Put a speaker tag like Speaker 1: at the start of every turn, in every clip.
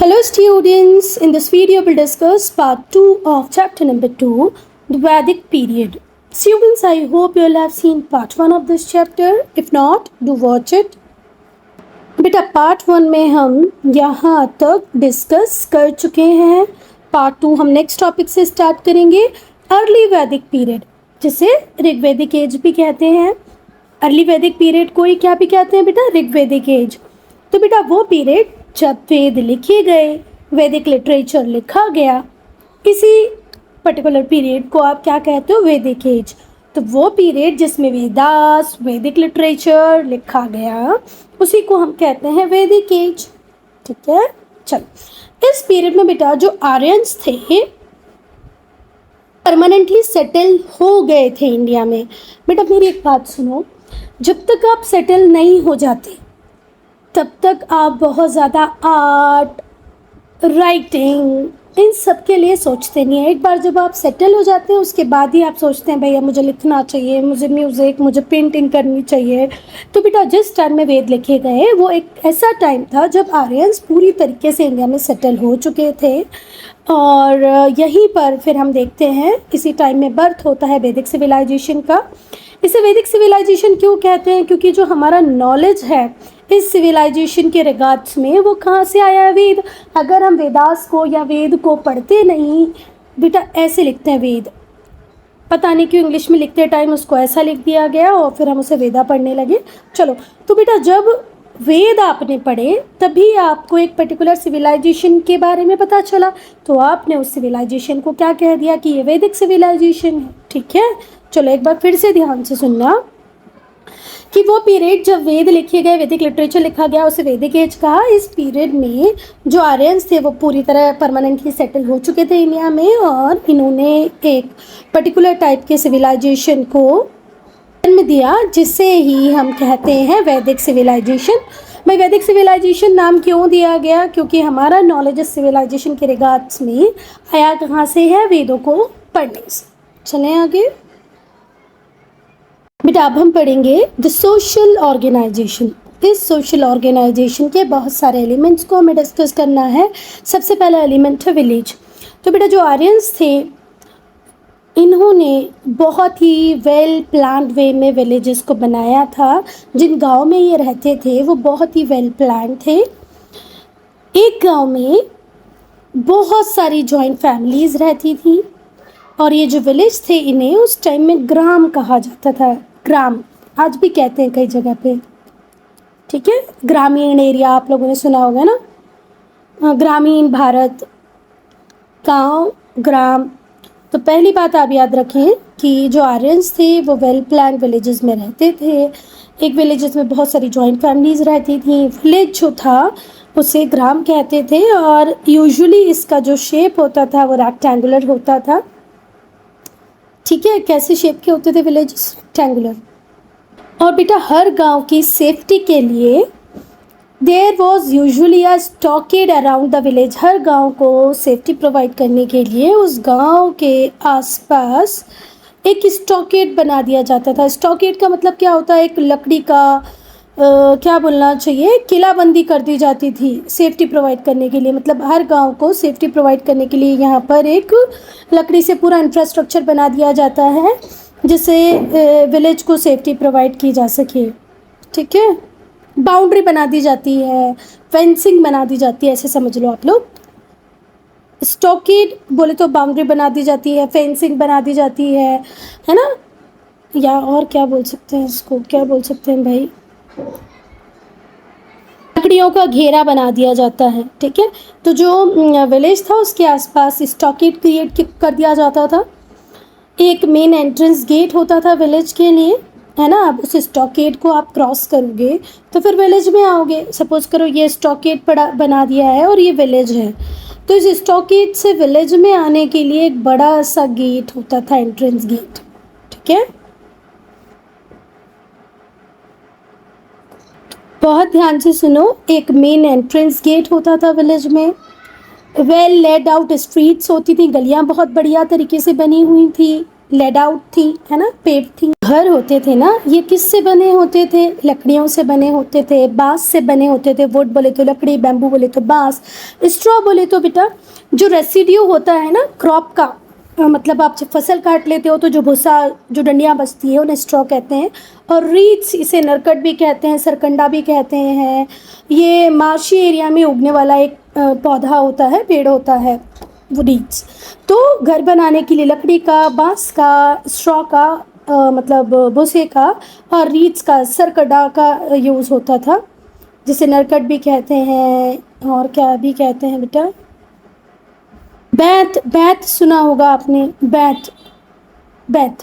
Speaker 1: Hello students, in this video we'll discuss part 2 of chapter number 2, the Vedic period. Students, I hope you all have seen part 1 of this chapter. If not, do watch it. बेटा part 1 में हम यहाँ तक discuss कर चुके हैं. Part 2 हम next topic से स्टार्ट करेंगे. अर्ली वैदिक पीरियड, जिसे ऋग्वेदिक एज भी कहते हैं. अर्ली वैदिक पीरियड को ही क्या भी कहते हैं बेटा? ऋग्वेदिक एज. तो बेटा वो पीरियड जब वेद लिखे गए, वैदिक लिटरेचर लिखा गया, इसी पर्टिकुलर पीरियड को आप क्या कहते हो? वैदिक एज. तो वो पीरियड जिसमें वेदास, वैदिक लिटरेचर लिखा गया, उसी को हम कहते हैं वैदिक एज. ठीक है, चलो. इस पीरियड में बेटा जो आर्यंस थे परमानेंटली सेटल हो गए थे इंडिया में. बेटा मेरी एक बात सुनो, जब तक आप सेटल नहीं हो जाते तब तक आप बहुत ज़्यादा आर्ट, राइटिंग इन सब के लिए सोचते नहीं हैं. एक बार जब आप सेटल हो जाते हैं उसके बाद ही आप सोचते हैं भैया मुझे लिखना चाहिए, मुझे म्यूज़िक, मुझे पेंटिंग करनी चाहिए. तो बेटा जिस टाइम में वेद लिखे गए वो एक ऐसा टाइम था जब आर्यंस पूरी तरीके से इंडिया में सेटल हो चुके थे. और यहीं पर फिर हम देखते हैं इसी टाइम में बर्थ होता है वैदिक सिविलाइजेशन का. इसे वैदिक सिविलाइजेशन क्यों कहते हैं? क्योंकि जो हमारा नॉलेज है इस सिविलाइजेशन के रिगार्ड्स में वो कहाँ से आया है? वेद. अगर हम वेदास को या वेद को पढ़ते नहीं, बेटा ऐसे लिखते हैं वेद, पता नहीं क्यों इंग्लिश में लिखते टाइम उसको ऐसा लिख दिया गया और फिर हम उसे वेदा पढ़ने लगे. चलो, तो बेटा जब वेद आपने पढ़े तभी आपको एक पर्टिकुलर सिविलाइजेशन के बारे में पता चला, तो आपने उस सिविलाइजेशन को क्या कह दिया कि ये वैदिक सिविलाइजेशन है. ठीक है, चलो एक बार फिर से ध्यान से सुनना कि वो पीरियड जब वेद लिखे गए, वैदिक लिटरेचर लिखा गया, उसे वैदिक एज कहा. इस पीरियड में जो आर्यंस थे वो पूरी तरह परमानेंटली सेटल हो चुके थे इंडिया में और इन्होंने एक पर्टिकुलर टाइप के सिविलाइजेशन को जन्म दिया, जिसे ही हम कहते हैं वैदिक सिविलाइजेशन. भाई वैदिक सिविलाइजेशन नाम क्यों दिया गया? क्योंकि हमारा नॉलेज इस सिविलाइजेशन के रिगार्ड्स में आया कहाँ से है? वेदों को पढ़ने से. चलें आगे. बेटा अब हम पढ़ेंगे द सोशल ऑर्गेनाइजेशन. इस सोशल ऑर्गेनाइजेशन के बहुत सारे एलिमेंट्स को हमें डिस्कस करना है. सबसे पहला एलिमेंट है विलेज. तो बेटा जो आर्यंस थे इन्होंने बहुत ही वेल प्लान्ड वे में विलेजेस को बनाया था. जिन गांव में ये रहते थे वो बहुत ही वेल प्लान्ड थे. एक गांव में बहुत सारी जॉइंट फैमिलीज रहती थी और ये जो विलेज थे इन्हें उस टाइम में ग्राम कहा जाता था. ग्राम आज भी कहते हैं कई जगह पे. ठीक है, ग्रामीण एरिया आप लोगों ने सुना होगा ना, ग्रामीण भारत, गांव, ग्राम. तो पहली बात आप याद रखें कि जो आर्यंस थे वो वेल प्लान विलेजेस में रहते थे. एक विलेजेस में बहुत सारी जॉइंट फैमिलीज रहती थी. विलेज जो था उसे ग्राम कहते थे और यूजुअली इसका जो शेप होता था वो रेक्टेंगुलर होता था. ठीक है, कैसे शेप के होते थे विलेजेस? रेक्टेंगुलर. और बेटा हर गांव की सेफ्टी के लिए there was usually a stockade around the village. हर गांव को सेफ्टी प्रोवाइड करने के लिए उस गांव के आसपास एक स्टॉकेड बना दिया जाता था. स्टॉकेड का मतलब क्या होता है? एक लकड़ी का क्या बोलना चाहिए, किलाबंदी कर दी जाती थी सेफ्टी प्रोवाइड करने के लिए. मतलब हर गांव को सेफ्टी प्रोवाइड करने के लिए यहाँ पर एक लकड़ी से पूरा इंफ्रास्ट्रक्चर बना दिया जाता है जिससे विलेज को सेफ्टी प्रोवाइड की जा सके. ठीक है, बाउंड्री बना दी जाती है, फेंसिंग बना दी जाती है, ऐसे समझ लो आप लोग. स्टॉकेड बोले तो बाउंड्री बना दी जाती है, फेंसिंग बना दी जाती है ना. या और क्या बोल सकते हैं इसको, क्या बोल सकते हैं भाई? लकड़ियों का घेरा बना दिया जाता है. ठीक है, तो जो विलेज था उसके आसपास स्टॉकेड क्रिएट कर दिया जाता था. एक मेन एंट्रेंस गेट होता था विलेज के लिए, है ना. अब उस स्टॉकेड को आप क्रॉस करोगे तो फिर विलेज में आओगे. सपोज करो ये स्टॉकेड बना दिया है और ये विलेज है, तो इस स्टॉकेड से विलेज में आने के लिए एक बड़ा सा गेट होता था, एंट्रेंस गेट. ठीक है, बहुत ध्यान से सुनो. एक मेन एंट्रेंस गेट होता था विलेज में. वेल लेड आउट स्ट्रीट्स होती थी, गलियां बहुत बढ़िया तरीके से बनी हुई थी. लेड आउट थी, है ना, पेव थी। घर होते थे ना, ये किससे बने होते थे? लकड़ियों से बने होते थे, बांस से बने होते थे। वुड बोले तो लकड़ी, बैम्बू बोले तो बांस, स्ट्रॉ बोले तो बेटा जो रेसिड्यू होता है ना क्रॉप का, मतलब आप जब फसल काट लेते हो तो जो भूसा, जो डंडियाँ बचती है उन्हें स्ट्रॉ कहते हैं। और रीड्स, इसे नरकट भी कहते हैं, सरकंडा भी कहते हैं। ये मार्शी एरिया में उगने वाला एक पौधा होता है, पेड़ होता है, वो रीड्स। तो घर बनाने के लिए लकड़ी का, बांस का, स्ट्रॉ का, मतलब भूसे का, और रीड्स का, सरकंडा का यूज़ होता था, जिसे नरकट भी कहते हैं। और क्या भी कहते हैं बेटा? बैत, बैत सुना होगा आपने, बैत, बैत।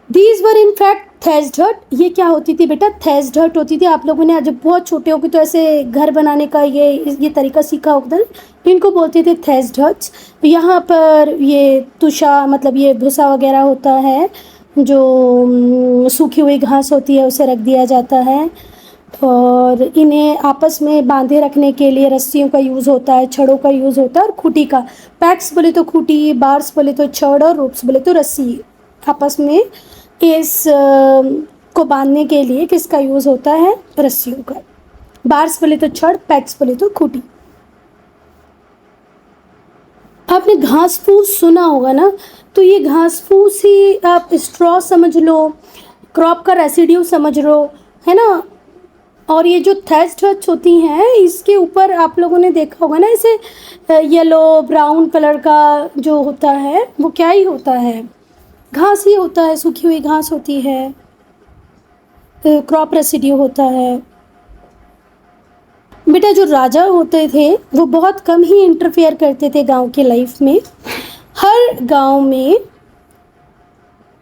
Speaker 1: These were in fact thatched हट। ये क्या होती थी बेटा? थैच्ड हट होती थी। आप लोगों ने जब बहुत छोटे होगे तो ऐसे घर बनाने का ये तरीका सीखा होगा, इनको बोलते थे थैच्ड हट्स। यहाँ पर ये तुषा, मतलब ये भूसा वगैरह होता है, जो सूखी हुई घास होती है उसे रख दिया जाता है। और इन्हें आपस में बांधे रखने के लिए रस्सियों का यूज़ होता है, छड़ों का यूज़ होता है, और खूटी का। पैक्स बोले तो खूटी, बार्स बोले तो छड़, और रूप्स बोले तो रस्सी। आपस में इस को बांधने के लिए किसका यूज़ होता है? रस्सियों का। बार्स बोले तो छड़, पैक्स बोले तो खूटी। आपने घास फूस सुना होगा ना, तो ये घास फूस ही आप स्ट्रॉ समझ लो, क्रॉप का रेसिड्यू समझ लो, है ना। और ये जो थैच्ड हट्स होती हैं, इसके ऊपर आप लोगों ने देखा होगा ना, इसे येलो ब्राउन कलर का जो होता है वो क्या ही होता है? घास ही होता है, सूखी हुई घास होती है, क्रॉप रेसिड्यू होता है। बेटा जो राजा होते थे वो बहुत कम ही इंटरफेयर करते थे गांव की लाइफ में। हर गांव में,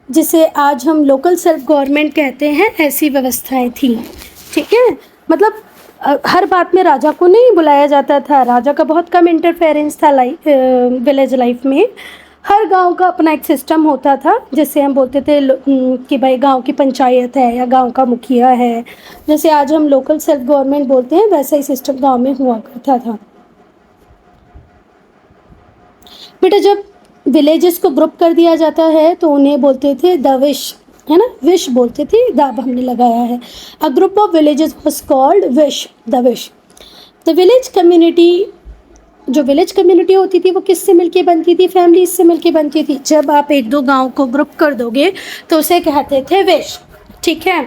Speaker 1: जिसे आज हम लोकल सेल्फ गवर्नमेंट कहते हैं, ऐसी व्यवस्थाएं थी, ठीक है। मतलब हर बात में राजा को नहीं बुलाया जाता था, राजा का बहुत कम इंटरफेरेंस था विलेज लाइफ में। हर गांव का अपना एक सिस्टम होता था, जैसे हम बोलते थे कि भाई गांव की पंचायत है या गांव का मुखिया है। जैसे आज हम लोकल सेल्फ गवर्नमेंट बोलते हैं, वैसा ही सिस्टम गांव में हुआ करता था। बेटा जब विलेजेस को ग्रुप कर दिया जाता है तो उन्हें बोलते थे द विश, है ना, विश बोलते थे, दाब हमने लगाया है। A group of villages was called wish, the wish. The village community, जो विलेज कम्युनिटी होती थी वो किससे मिलके बनती थी? फैमिली से मिलके बनती थी। जब आप एक दो गांव को ग्रुप कर दोगे तो उसे कहते थे विश, ठीक है।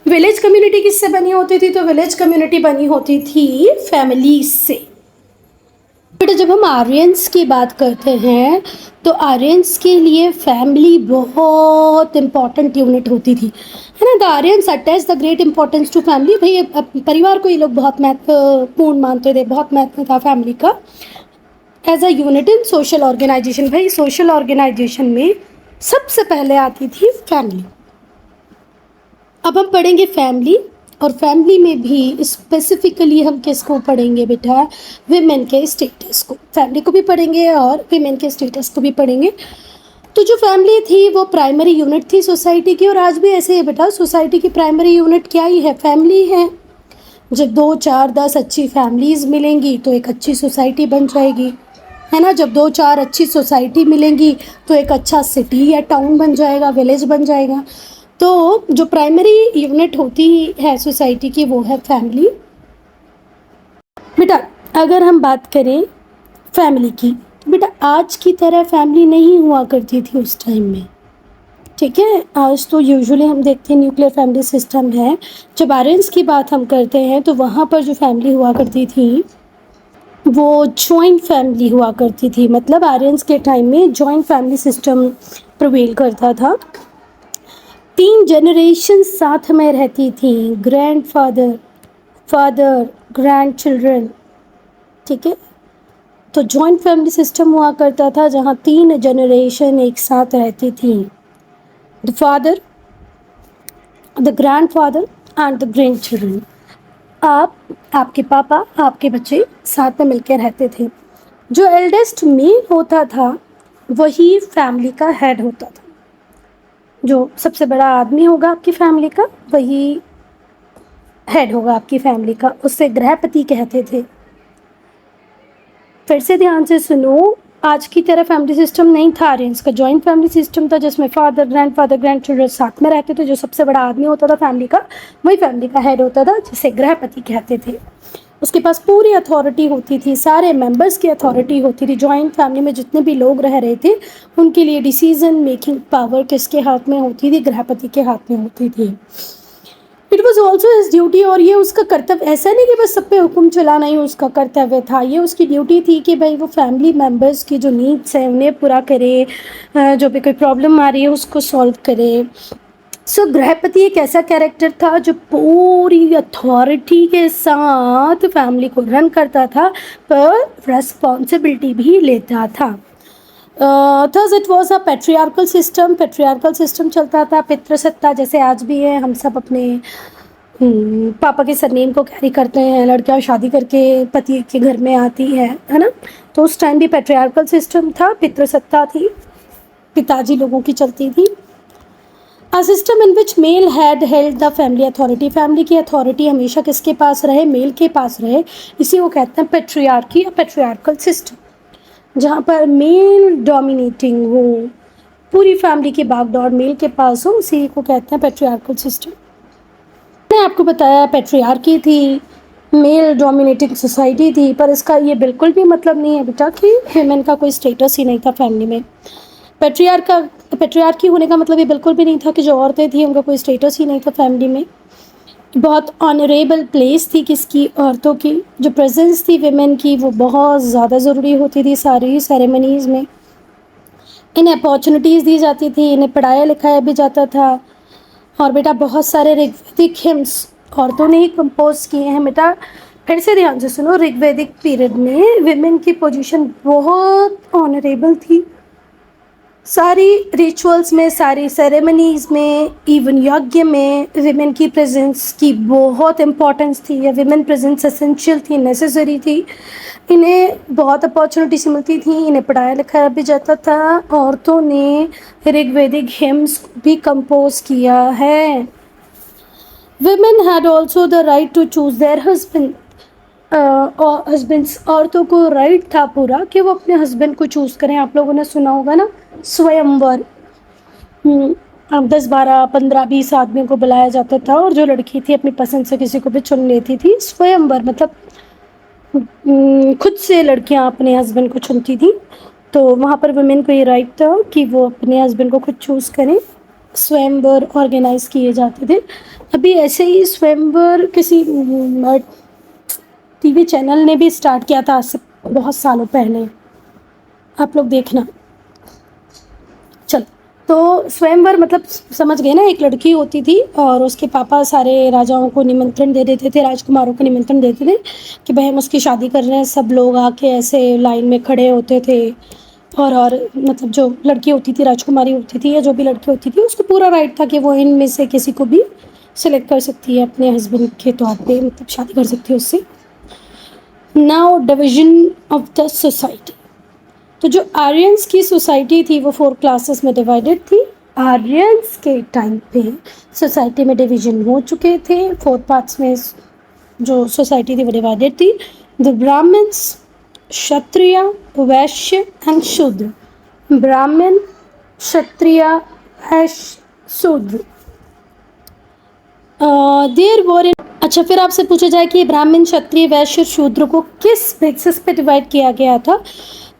Speaker 1: विलेज कम्युनिटी किससे बनी होती थी? तो विलेज कम्युनिटी बनी होती थी फैमिली से। बेटा जब हम आर्यंस की बात करते हैं तो आर्यंस के लिए फैमिली बहुत इंपॉर्टेंट यूनिट होती थी, है ना। The Aryans attach the great importance to family. भाई परिवार को ये लोग बहुत महत्वपूर्ण मानते थे, बहुत महत्व था फैमिली का as a unit in social organisation. भाई सोशल ऑर्गेनाइजेशन में सबसे पहले आती थी फैमिली। अब हम पढ़ेंगे फैमिली, और फैमिली में भी स्पेसिफिकली हम किसको पढ़ेंगे बेटा? विमेन के स्टेटस को। फैमिली को भी पढ़ेंगे और विमेन के स्टेटस को भी पढ़ेंगे। तो जो फैमिली थी वो प्राइमरी यूनिट थी सोसाइटी की, और आज भी ऐसे ही बेटा, सोसाइटी की प्राइमरी यूनिट क्या ही है? फैमिली है। जब 2, 4, 10 अच्छी फैमिलीज़ मिलेंगी तो एक अच्छी सोसाइटी बन जाएगी, है ना। जब 2, 4 अच्छी सोसाइटी मिलेंगी तो एक अच्छा सिटी या टाउन बन जाएगा, विलेज बन जाएगा। तो जो प्राइमरी यूनिट होती है सोसाइटी की वो है फैमिली। बेटा अगर हम बात करें फैमिली की, तो बेटा आज की तरह फैमिली नहीं हुआ करती थी उस टाइम में, ठीक है। आज तो यूजुअली हम देखते हैं न्यूक्लियर फैमिली सिस्टम है। जब आर्यंस की बात हम करते हैं तो वहाँ पर जो फैमिली हुआ करती थी वो जॉइंट फैमिली हुआ करती थी। मतलब आर्यंस के टाइम में जॉइंट फैमिली सिस्टम प्रिवेल करता था। 3 जनरेशन साथ में रहती थी, ग्रैंडफादर, फादर, ग्रैंड चिल्ड्रन, ठीक है। तो जॉइंट फैमिली सिस्टम हुआ करता था जहाँ 3 जनरेशन एक साथ रहती थी। The father, the grandfather and the grand children. आप, आपके पापा, आपके बच्चे साथ में मिलकर रहते थे। जो एल्डेस्ट मेल होता था वही फैमिली का हेड होता था। जो सबसे बड़ा आदमी होगा आपकी फैमिली का वही हेड होगा आपकी फैमिली का, उससे गृहपति कहते थे। फिर से ध्यान से सुनो, आज की तरह फैमिली सिस्टम नहीं था आर्यंस का, जॉइंट फैमिली सिस्टम था जिसमें फादर, ग्रैंडफादर, ग्रैंडचिल्ड्रन साथ में रहते थे। जो सबसे बड़ा आदमी होता था फैमिली का, वही फैमिली का हेड होता था, जिसे गृहपति कहते थे। उसके पास पूरी अथॉरिटी होती थी, सारे मेंबर्स की अथॉरिटी होती थी। जॉइंट फैमिली में जितने भी लोग रह रहे थे उनके लिए डिसीजन मेकिंग पावर किसके हाथ में होती थी? गृहपति के हाथ में होती थी। It was also his duty, और ये उसका कर्तव्य, ऐसा नहीं कि बस सब पे हुक्म चलाना ही उसका कर्तव्य था, ये उसकी ड्यूटी थी कि भाई वो फैमिली मेम्बर्स की जो नीड्स हैं उन्हें पूरा करे, जो भी कोई प्रॉब्लम आ रही है उसको सॉल्व करे। सो गृहपति एक ऐसा कैरेक्टर था जो पूरी अथॉरिटी के साथ फैमिली को रन करता था, पर रेस्पॉन्सिबिलिटी भी लेता था। Thus it was a patriarchal system चलता था, पितृसत्ता, जैसे आज भी है। हम सब अपने पापा के सरनेम को कैरी करते हैं, लड़कियां शादी करके पति के घर में आती है ना। तो उस टाइम भी पेट्रियार्कल सिस्टम था, पितृसत्ता थी, पिताजी लोगों की चलती थी। A system in which male had held the family authority, family की अथॉरिटी हमेशा किसके पास रहे? मेल के पास रहे। इसी को कहते हैं पेट्रियार्की या पेट्रियार्कल सिस्टम, जहाँ पर मेल डोमिनेटिंग हो, पूरी फैमिली की बागडोर मेल के पास हो, उसी को कहते हैं पेट्रियार्कल सिस्टम। मैंने आपको बताया पेट्रियार्की थी, मेल डोमिनेटिंग सोसाइटी थी, पर इसका ये बिल्कुल भी मतलब नहीं है बेटा कि ह्यूमन का कोई स्टेटस ही नहीं था फैमिली में। पेट्रियार्की होने का मतलब ये बिल्कुल भी नहीं था कि जो औरतें थी उनका कोई स्टेटस ही नहीं था फैमिली में। बहुत ऑनरेबल प्लेस थी किसकी? औरतों की। जो प्रेजेंस थी विमेन की वो बहुत ज़्यादा ज़रूरी होती थी सारी सेरेमनीज़ में। इन्हें अपॉर्चुनिटीज़ दी जाती थी, इन्हें पढ़ाया लिखाया भी जाता था। और बेटा बहुत सारे ऋग्वेदिक हिम्स औरतों ने ही कंपोज किए हैं। बेटा फिर से ध्यान से सुनो, ऋग्वेदिक पीरियड में विमेन की पोजीशन बहुत ऑनरेबल थी। सारी रिचुअल्स में, सारी सेरेमनीज़ में, इवन यज्ञ में विमेन की प्रेजेंस की बहुत इम्पोर्टेंस थी, या विमेन प्रेजेंस एसेंशियल थी, नेसेसरी थी। इन्हें बहुत अपॉर्चुनिटीज मिलती थी, इन्हें पढ़ाया लिखाया भी जाता था। औरतों ने ऋग्वेदिक हिम्स भी कंपोज किया है। Women had also the right to choose their husband. Husbands, औरतों को राइट था पूरा कि वो अपने हस्बैंड को चूज़ करें। आप लोगों ने सुना होगा ना, स्वयंवर। 10, 12, 15, 20 आदमियों को बुलाया जाता था, और जो लड़की थी अपनी पसंद से किसी को भी चुन लेती थी। स्वयंवर मतलब खुद से लड़कियां अपने हस्बैंड को चुनती थी। तो वहाँ पर वुमेन को ये राइट था कि वो अपने हस्बैंड को खुद चूज़ करें। स्वयंवर ऑर्गेनाइज किए जाते थे। अभी ऐसे ही स्वयंवर किसी टीवी चैनल ने भी स्टार्ट किया था आज से बहुत सालों पहले, आप लोग देखना। चल, तो स्वयंवर मतलब समझ गए ना, एक लड़की होती थी और उसके पापा सारे राजाओं को निमंत्रण दे देते थे, राजकुमारों को निमंत्रण देते थे कि भाई हम उसकी शादी कर रहे हैं। सब लोग आके ऐसे लाइन में खड़े होते थे, और मतलब जो लड़की होती थी, राजकुमारी होती थी या जो भी लड़की होती थी, उसको पूरा राइट था कि वो इनमें से किसी को भी सिलेक्ट कर सकती है अपने हस्बैंड के तौर पे, मतलब शादी कर सकती है उससे। Now division of the society. तो जो आर्यंस की सोसाइटी थी वो 4 क्लासेस में डिवाइडेड थी। आर्यंस के टाइम पे सोसाइटी में डिवीजन हो चुके थे, 4 पार्ट्स में जो सोसाइटी थी वो डिवाइडेड थी। The Brahmins, Kshatriya, Vysya and शूद्र। ब्राह्मण, क्षत्रिय, वैश्य, शूद्र। There were. अच्छा, फिर आपसे पूछा जाए कि ब्राह्मण, क्षत्रिय, वैश्य, शूद्र को किस बेसिस पे डिवाइड किया गया था?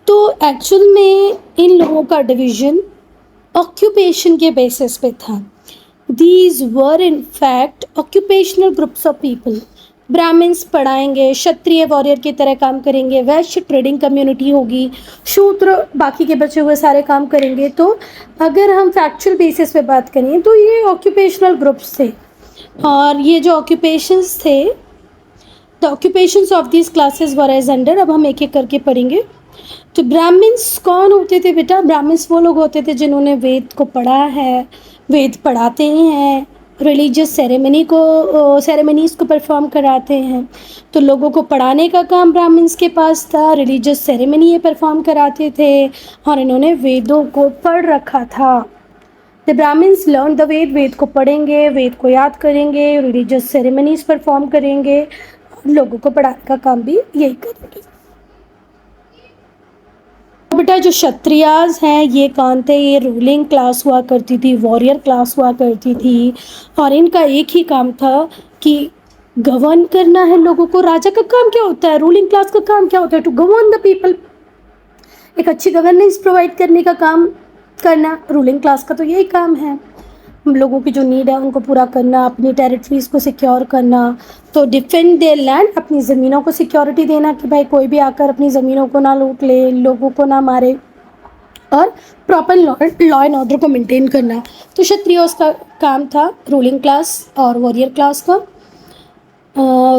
Speaker 1: तो एक्चुअल में इन लोगों का डिवीजन ऑक्यूपेशन के बेसिस पे था। These were in fact occupational groups of people. Brahmins पढ़ाएंगे, क्षत्रिय वॉरियर की तरह काम करेंगे, वैश्य ट्रेडिंग कम्युनिटी होगी, शूद्र बाकी के बचे हुए सारे काम करेंगे। तो अगर हम फैक्चुअल बेसिस पे बात करें तो ये ऑक्यूपेशनल ग्रुप्स थे। और ये जो ऑक्यूपेशंस थे, the occupations of these classes were as under. अब हम एक एक करके पढ़ेंगे। तो ब्राह्मण्स कौन होते थे बेटा? ब्राह्मण्स वो लोग होते थे जिन्होंने वेद को पढ़ा है, वेद पढ़ाते हैं, रिलीजियस सेरेमनीज़ को परफॉर्म कराते हैं। तो लोगों को पढ़ाने का काम ब्राह्मण्स के पास था, रिलीजियस सेरेमनी ये परफॉर्म कराते थे, और इन्होंने वेदों को पढ़ रखा था। द ब्राह्मण्स लर्न द वेद। वेद को पढ़ेंगे, वेद को याद करेंगे, रिलीजियस सेरेमनीज़ परफॉर्म करेंगे, लोगों को पढ़ाने का काम भी यही करेंगे। बेटा बेटा जो क्षत्रियाज हैं ये कौन थे? ये रूलिंग क्लास हुआ करती थी, वॉरियर क्लास हुआ करती थी, और इनका एक ही काम था कि गवर्न करना है लोगों को। राजा का काम क्या होता है? रूलिंग क्लास का काम क्या होता है? टू गवर्न द पीपल, एक अच्छी गवर्नेंस प्रोवाइड करने का काम करना। रूलिंग क्लास का तो यही काम है, लोगों की जो नीड है उनको पूरा करना, अपनी टेरिटरीज को सिक्योर करना, तो डिफेंड देयर लैंड, अपनी ज़मीनों को सिक्योरिटी देना कि भाई कोई भी आकर अपनी ज़मीनों को ना लूट ले, लोगों को ना मारे, और प्रॉपर लॉ एंड ऑर्डर को मेंटेन करना। तो क्षत्रियों का काम था रूलिंग क्लास और वॉरियर क्लास का।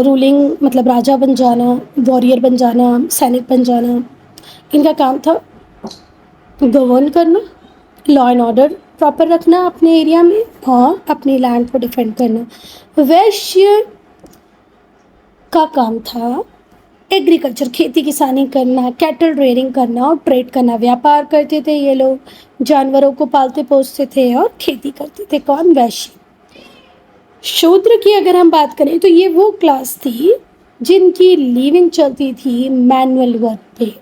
Speaker 1: रूलिंग मतलब राजा बन जाना, वॉरियर बन जाना, सैनिक बन जाना, इनका काम था गवर्न करना, लॉ एंड ऑर्डर प्रॉपर रखना अपने एरिया में, और अपनी लैंड को डिफेंड करना। वैश्य का काम था एग्रीकल्चर, खेती किसानी करना, कैटल रेयरिंग करना और ट्रेड करना। व्यापार करते थे ये लोग, जानवरों को पालते पोसते थे और खेती करते थे। कौन? वैश्य। शूद्र की अगर हम बात करें तो ये वो क्लास थी जिनकी लिविंग चलती थी मैनुअल वर्क पे।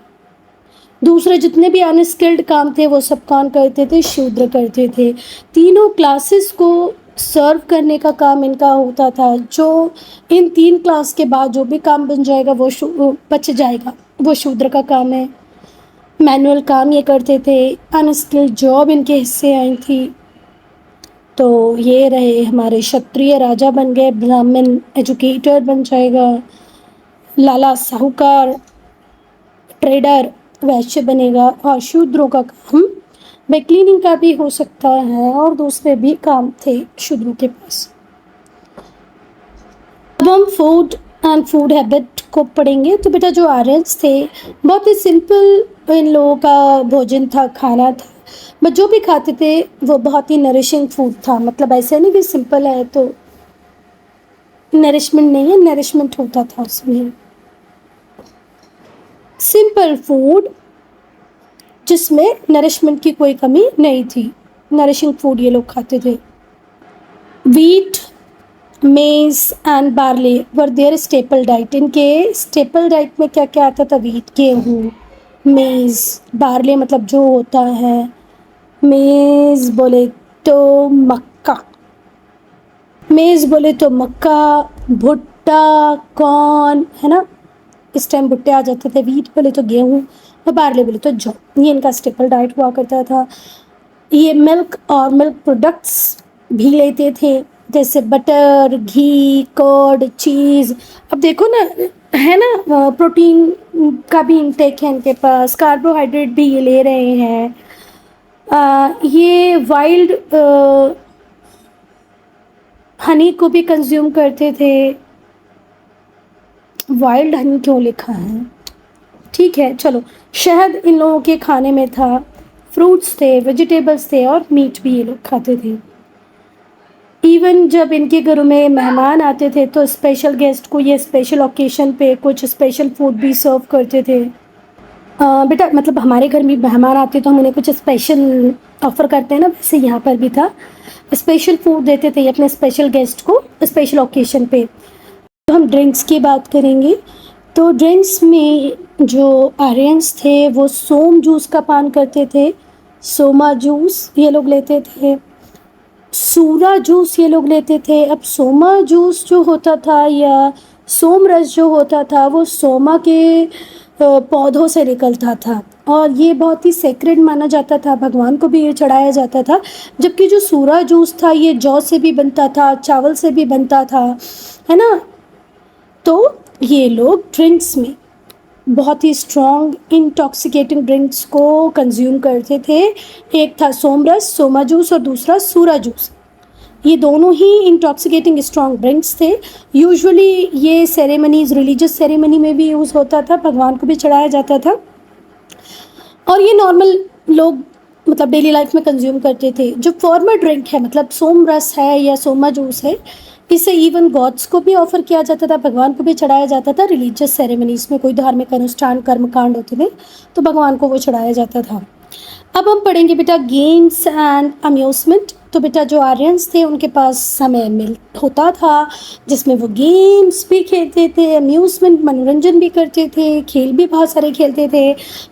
Speaker 1: दूसरे जितने भी अनस्किल्ड काम थे वो सब कौन करते थे? शूद्र करते थे। तीनों क्लासेस को सर्व करने का काम इनका होता था। जो इन तीन क्लास के बाद जो भी काम बन जाएगा वो बच जाएगा, वो शूद्र का काम है। मैनुअल काम ये करते थे, अनस्किल्ड जॉब इनके हिस्से आई थी। तो ये रहे हमारे क्षत्रिय, राजा बन गए, ब्राह्मण एजुकेटर बन जाएगा, लाला साहूकार ट्रेडर वैश्य बनेगा, और शूद्रों का काम भाई क्लीनिंग का भी हो सकता है और दूसरे भी काम थे शूद्रों के पास। अब हम फूड एंड फूड हैबिट को पढ़ेंगे। तो बेटा जो आर्यंस थे बहुत ही सिंपल इन लोगों का भोजन था, खाना था, बट जो भी खाते थे वो बहुत ही नरिशिंग फूड था। मतलब ऐसे नहीं कि सिंपल है तो नरिशमेंट नहीं है, नरिशमेंट होता था उसमें। सिंपल फूड जिसमें नरिशमेंट की कोई कमी नहीं थी, नरिशिंग फूड ये लोग खाते थे। Wheat, maize and barley were their staple diet. इनके स्टेपल डाइट में क्या क्या आता था? वीट, गेहूँ, मेज, बार्ले मतलब जो होता है, मेज बोले तो मक्का, मेज बोले तो मक्का, भुट्टा, कॉर्न, है ना, इस टाइम भुट्टे आ जाते थे। वीट बोले तो गेहूँ और बार्ले बोले तो जौ। ये इनका स्टेपल डाइट हुआ करता था। ये मिल्क और मिल्क प्रोडक्ट्स भी लेते थे, जैसे बटर, घी, कर्ड, चीज़। अब देखो ना, है ना, प्रोटीन का भी इंटेक है इनके पास, कार्बोहाइड्रेट भी ये ले रहे हैं। ये वाइल्ड हनी को भी कंज्यूम करते थे। वाइल्ड हनी क्यों लिखा है? ठीक है चलो। शहद इन लोगों के खाने में था, फ्रूट्स थे, वेजिटेबल्स थे, और मीट भी ये लोग खाते थे। इवन जब इनके घरों में मेहमान आते थे तो स्पेशल गेस्ट को ये स्पेशल ओकेशन पे कुछ स्पेशल फूड भी सर्व करते थे। बेटा मतलब हमारे घर में मेहमान आते तो हम उन्हें कुछ स्पेशल ऑफ़र करते हैं ना, वैसे यहाँ पर भी था, स्पेशल फूड देते थे अपने स्पेशल गेस्ट को स्पेशल ओकेशन पे। तो हम ड्रिंक्स की बात करेंगे। तो ड्रिंक्स में जो आर्यंस थे वो सोम जूस का पान करते थे, सोमा जूस ये लोग लेते थे, सूरा जूस ये लोग लेते थे। अब सोमा जूस जो होता था या सोम रस जो होता था वो सोमा के पौधों से निकलता था, और ये बहुत ही सेक्रेड माना जाता था, भगवान को भी ये चढ़ाया जाता था। जबकि जो सूरा जूस था ये जौ से भी बनता था, चावल से भी बनता था, है ना। तो ये लोग ड्रिंक्स में बहुत ही स्ट्रॉन्ग इंटॉक्सिकेटिंग ड्रिंक्स को कंज्यूम करते थे। एक था सोमरस, सोमा जूस, और दूसरा सूरा जूस। ये दोनों ही इंटॉक्सिकेटिंग स्ट्रॉन्ग ड्रिंक्स थे। यूजुअली ये सेरेमनीज, रिलीजियस सेरेमनी में भी यूज़ होता था, भगवान को भी चढ़ाया जाता था, और ये नॉर्मल लोग मतलब डेली लाइफ में कंज्यूम करते थे। जो फॉर्मल ड्रिंक है मतलब सोम रस है या सोमा जूस है, इसे इवन गॉड्स को भी ऑफ़र किया जाता था, भगवान को भी चढ़ाया जाता था। रिलीजियस सेरेमनीज़ में कोई धार्मिक अनुष्ठान कर्मकांड होते थे तो भगवान को वो चढ़ाया जाता था। अब हम पढ़ेंगे बेटा गेम्स एंड अम्यूज़मेंट। तो बेटा जो आर्यंस थे उनके पास समय मिल होता था जिसमें वो गेम्स भी खेलते थे, अम्यूज़मेंट मनोरंजन भी करते थे, खेल भी बहुत सारे खेलते थे।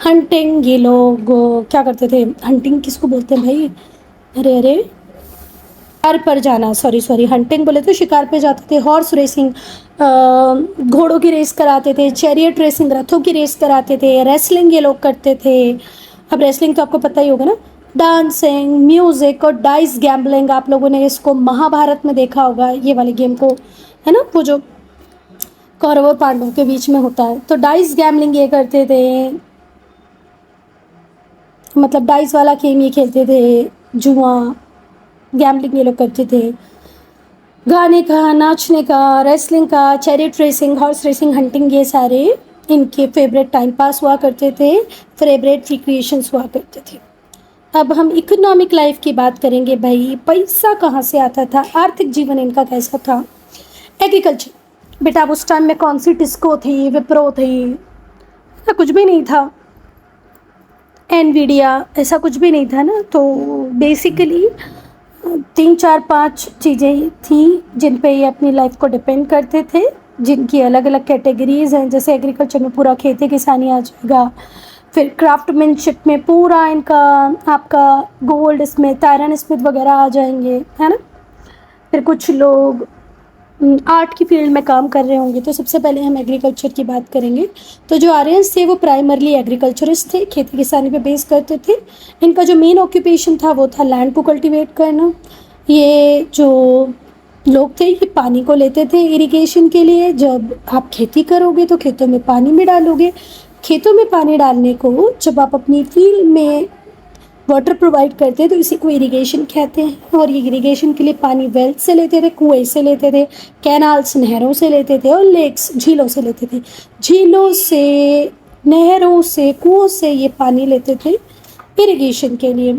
Speaker 1: हंटिंग, ये लोग क्या करते थे, हंटिंग किसको बोलते हैं भाई, अरे अरे शिकार पर जाना, सॉरी हंटिंग बोले तो शिकार पे जाते थे। हॉर्स रेसिंग, घोड़ों की रेस कराते थे। चैरियट रेसिंग, रथों की रेस कराते थे। रेसलिंग ये लोग करते थे। अब रेसलिंग तो आपको पता ही होगा ना। डांसिंग, म्यूजिक और डाइस गैम्बलिंग, आप लोगों ने इसको महाभारत में देखा होगा, ये वाले गेम को, है ना, वो जो कौरव और पांडवों के बीच में होता है। तो डाइस गैम्बलिंग ये करते थे, मतलब डाइस वाला गेम ये खेलते थे। जुआ, गैम्बलिंग ये लोग करते थे। गाने का, नाचने का, रेसलिंग का, chariot racing, horse racing, hunting, ये सारे इनके फेवरेट टाइम पास हुआ करते थे, फेवरेट रिक्रिएशंस हुआ करते थे। अब हम इकोनॉमिक लाइफ की बात करेंगे भाई। पैसा कहाँ से आता था, आर्थिक जीवन इनका कैसा था। एग्रीकल्चर, बेटा उस टाइम में कौन सी टिस्को थी, विप्रो थी, ऐसा कुछ भी नहीं था। एनवीडिया, ऐसा कुछ भी नहीं था ना। तो बेसिकली 3 4 5 चीज़ें थी जिन पे ये अपनी लाइफ को डिपेंड करते थे, जिनकी अलग अलग कैटेगरीज हैं। जैसे एग्रीकल्चर में पूरा खेती किसानी आ जाएगा, फिर क्राफ्टमैनशिप में पूरा इनका आपका गोल्ड स्मिथ, आयरन स्मिथ वगैरह आ जाएंगे, है ना। फिर कुछ लोग आर्ट की फील्ड में काम कर रहे होंगे। तो सबसे पहले हम एग्रीकल्चर की बात करेंगे। तो जो आर्यंस थे वो प्राइमरली एग्रीकल्चरिस्ट थे, खेती किसानी पे बेस करते थे। इनका जो मेन ऑक्यूपेशन था वो था लैंड को कल्टीवेट करना। ये जो लोग थे ये पानी को लेते थे इरिगेशन के लिए। जब आप खेती करोगे तो खेतों में पानी भी डालोगे। खेतों में पानी डालने को जब आप अपनी फील्ड में वाटर प्रोवाइड करते हैं तो इसी को इरिगेशन कहते हैं। और ये इरिगेशन के लिए पानी वेल से लेते थे, कुएं से लेते थे, कैनाल्स नहरों से लेते थे, और लेक्स झीलों से लेते थे। झीलों से, नहरों से, कुओं से ये पानी लेते थे इरिगेशन के लिए।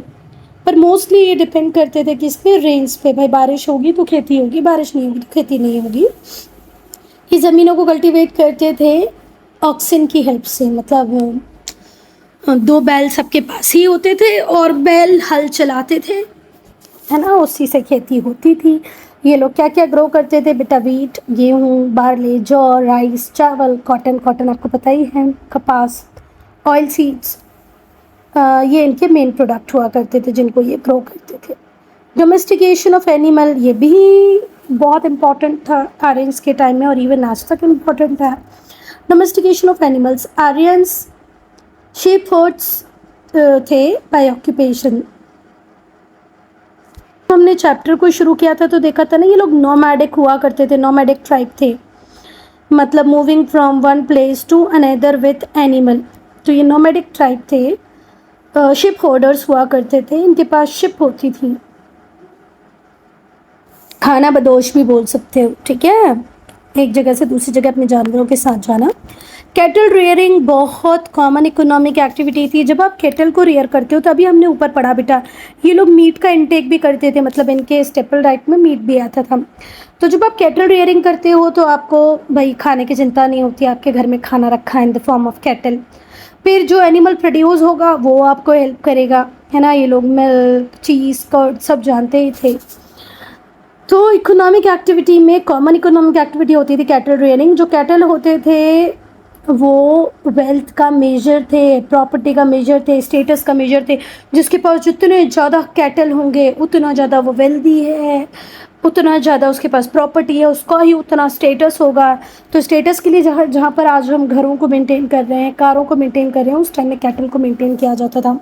Speaker 1: पर मोस्टली ये डिपेंड करते थे किस पे, रेंस पे। भाई बारिश होगी तो खेती होगी, बारिश नहीं होगी तो खेती नहीं होगी। ये ज़मीनों को कल्टीवेट करते थे ऑक्सिन की हेल्प से, मतलब 2 बैल सबके पास ही होते थे और बैल हल चलाते थे, है ना, उसी से खेती होती थी। ये लोग क्या क्या ग्रो करते थे बेटा, वीट, गेहूँ, बार्ले, जौ, राइस, चावल, कॉटन आपको पता ही है, कपास, ऑयल सीड्स, ये इनके मेन प्रोडक्ट हुआ करते थे जिनको ये ग्रो करते थे। डोमेस्टिकेशन ऑफ एनिमल, ये भी बहुत इम्पॉर्टेंट था आर्यंस के टाइम में और इवन आज तक इम्पॉर्टेंट है। Domestication of animals, Aryans sheep hertz थे बाय ऑक्यूपेशन। हमने चैप्टर को शुरू किया था तो देखा था ना, ये लोग नोमैडिक हुआ करते थे, नोमैडिक ट्राइब थे, मतलब moving from one place to another with animal. तो ये नोमैडिक ट्राइब थे, शिप होल्डर्स हुआ करते थे, इनके पास शिप होती थी, खाना बदोश भी बोल सकते हो, ठीक है, एक जगह से दूसरी जगह अपने जानवरों के साथ जाना। कैटल रेयरिंग बहुत कॉमन इकोनॉमिक एक्टिविटी थी। जब आप कैटल को रेयर करते हो तो अभी हमने ऊपर पढ़ा बेटा, ये लोग मीट का इंटेक भी करते थे, मतलब इनके स्टेपल डाइट में मीट भी आता था। तो जब आप कैटल रेयरिंग करते हो तो आपको भाई खाने की चिंता नहीं होती, आपके घर में खाना रखा है in the form of cattle. फिर जो एनिमल प्रोड्यूस होगा वो आपको हेल्प करेगा, है ना। ये लोग मिल्क, चीज़, कर्ड सब जानते ही थे। तो इकोनॉमिक एक्टिविटी में कॉमन इकोनॉमिक एक्टिविटी होती थी कैटल रेयरिंग। जो कैटल होते थे वो वेल्थ का मेजर थे, प्रॉपर्टी का मेजर थे, स्टेटस का मेजर थे। जिसके पास जितने ज़्यादा कैटल होंगे उतना ज़्यादा वो वेल्दी है, उतना ज़्यादा उसके पास प्रॉपर्टी है, उसका ही उतना स्टेटस होगा। तो स्टेटस के लिए जहाँ जहाँ पर आज हम घरों को मेंटेन कर रहे हैं, कारों को मेंटेन कर रहे हैं, उस टाइम में कैटल को मेंटेन किया जाता था।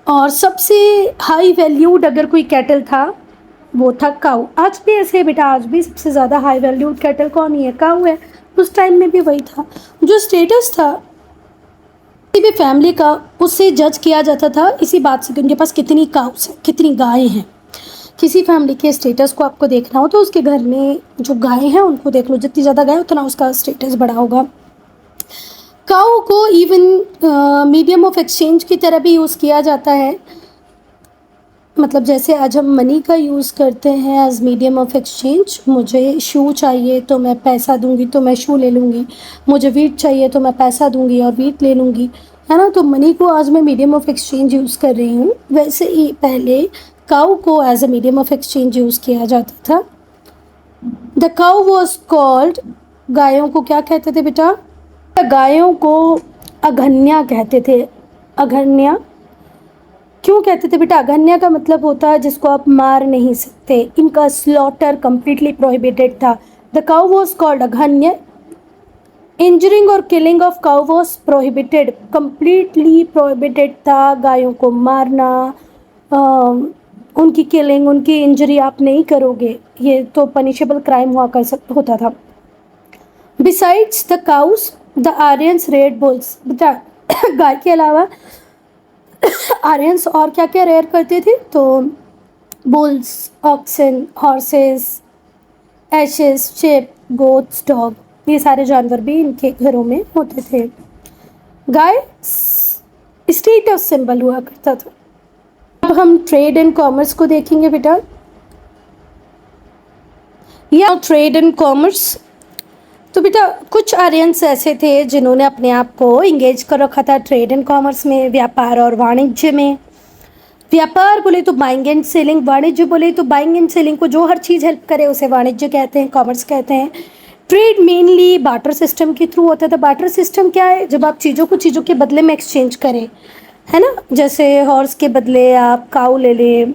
Speaker 1: और सबसे हाई वैल्यूड अगर कोई कैटल था वो था काऊ। आज भी ऐसे है बेटा, आज भी सबसे ज़्यादा हाई वैल्यूड कैटल कौन ही है, काऊ है। उस टाइम में भी वही था। जो स्टेटस था किसी भी फैमिली का, उससे जज किया जाता था इसी बात से कि उनके पास कितनी काउस हैं, कितनी गायें हैं। किसी फैमिली के स्टेटस को आपको देखना हो तो उसके घर में जो गायें हैं उनको देख लो, जितनी ज़्यादा गाय उतना उसका स्टेटस बड़ा होगा। काऊ को इवन मीडियम ऑफ एक्सचेंज की तरह भी यूज़ किया जाता है, मतलब जैसे आज हम मनी का यूज़ करते हैं एज मीडियम ऑफ एक्सचेंज। मुझे शू चाहिए तो मैं पैसा दूंगी तो मैं शू ले लूँगी, मुझे वीट चाहिए तो मैं पैसा दूंगी और वीट ले लूँगी, है ना। तो मनी को आज मैं मीडियम ऑफ एक्सचेंज यूज़ कर रही हूँ, वैसे ही पहले काऊ को as a medium of exchange use किया जाता था। द काऊ वॉज कॉल्ड, गायों को क्या कहते थे बेटा? गायों को अघन्या कहते थे। अघन्या क्यों कहते थे बेटा? अघन्या का मतलब होता है जिसको आप मार नहीं सकते, इनका स्लॉटर कंप्लीटली प्रोहिबिटेड था। The cow was called aghanya. Injuring और killing of cow was prohibited, completely prohibited था। गायों को मारना, उनकी किलिंग, उनकी इंजरी आप नहीं करोगे, ये तो पनिशेबल क्राइम होता था। Besides the cows the Aryans red bulls, बता गाय के अलावा आर्यंस और क्या क्या रेयर करते थे? तो bulls, oxen, horses, asses, sheep, goats, dog, ये सारे जानवर भी इनके घरों में होते थे। गाय स्टेटस सिंबल हुआ करता था। अब हम ट्रेड एंड कॉमर्स को देखेंगे बेटा। या ट्रेड एंड कॉमर्स, तो बेटा कुछ आर्यंस ऐसे थे जिन्होंने अपने आप को इंगेज कर रखा था ट्रेड एंड कॉमर्स में, व्यापार और वाणिज्य में। व्यापार बोले तो बाइंग एंड सेलिंग, वाणिज्य बोले तो बाइंग एंड सेलिंग को जो हर चीज़ हेल्प करे उसे वाणिज्य कहते हैं, कॉमर्स कहते हैं। ट्रेड मेनली बार्टर सिस्टम के थ्रू होता था। बार्टर सिस्टम क्या है? जब आप चीज़ों को चीज़ों के बदले में एक्सचेंज करें, है ना। जैसे हॉर्स के बदले आप काऊ ले लें,